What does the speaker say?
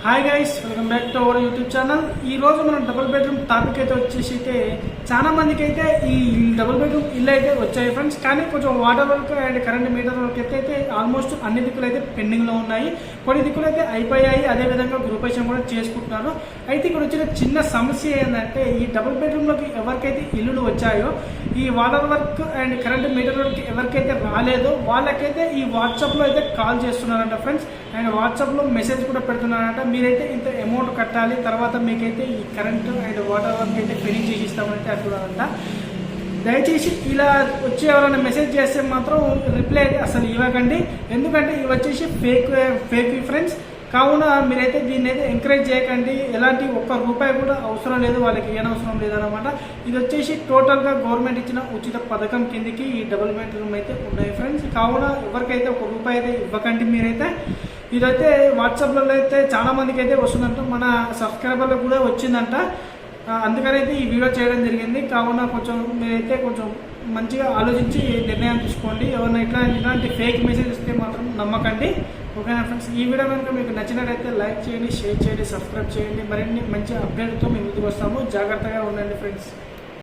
Hi guys, welcome back to our YouTube channel. ఈ రోజు మనం డబుల్ బెడ్రూమ్ టాపిక్ అయితే వచ్చేసి చాలా మందికి అయితే ఈ డబుల్ బెడ్రూమ్ ఇల్లు అయితే వచ్చాయి ఫ్రెండ్స్. కానీ కొంచెం water work and current meter work అయితే ఆల్మోస్ట్ అన్ని దిక్కులు అయితే పెండింగ్లో ఉన్నాయి. కొన్ని దిక్కులు అయితే అయిపోయాయి, అదేవిధంగా గృహప్రవేశం కూడా చేసుకుంటున్నారు. అయితే ఇక్కడ వచ్చిన చిన్న సమస్య ఏంటంటే ఈ డబుల్ బెడ్రూమ్లోకి ఎవరికైతే ఇల్లులు వచ్చాయో ఈ water work and current meter work ఎవరికైతే రాలేదో వాళ్ళకైతే ఈ వాట్సాప్లో అయితే కాల్ చేస్తున్నారంట ఫ్రెండ్స్. అండ్ వాట్సాప్లో మెసేజ్ కూడా పెడుతున్నారంట, మీరైతే ఇంత అమౌంట్ కట్టాలి, తర్వాత మీకైతే ఈ కరెంట్ అండ్ వాటర్ వర్క్ అయితే ఫినిష్ చేసి ఇస్తామంటే అంటున్నారంట. దయచేసి ఇలా వచ్చి ఎవరైనా మెసేజ్ చేస్తే మాత్రం రిప్లై అయితే అసలు ఇవ్వకండి, ఎందుకంటే ఇవి వచ్చేసి ఫేక్ ఫ్రెండ్స్. కావున మీరైతే దీన్ని అయితే ఎంకరేజ్ చేయకండి. ఎలాంటి ఒక్క రూపాయి కూడా అవసరం లేదు, వాళ్ళకి ఏనవసరం లేదన్నమాట. ఇది వచ్చేసి టోటల్గా గవర్నమెంట్ ఇచ్చిన ఉచిత పథకం కిందికి ఈ డబుల్ బెడ్రూమ్ అయితే ఉన్నాయి ఫ్రెండ్స్. కావున ఎవరికైతే ఒక రూపాయి అయితే ఇవ్వకండి మీరైతే. ఇదైతే వాట్సాప్లో అయితే చాలా మందికి అయితే వస్తుందంట, మన సబ్స్క్రైబర్లకు కూడా వచ్చిందంట. అందుకని అయితే ఈ వీడియో చేయడం జరిగింది. కావున కొంచెం మీరైతే కొంచెం మంచిగా ఆలోచించి నిర్ణయం తీసుకోండి. ఎవరైనా ఇలాంటి ఫేక్ మెసేజ్ ఇస్తే మాత్రం నమ్మకండి. ఓకేనా ఫ్రెండ్స్, ఈ వీడియో కనుక మీకు నచ్చినట్లయితే లైక్ చేయండి, షేర్ చేయండి, సబ్స్క్రైబ్ చేయండి. మరిన్ని మంచి అప్డేట్తో మేము ముందుకు వస్తాము. జాగ్రత్తగా ఉండండి ఫ్రెండ్స్.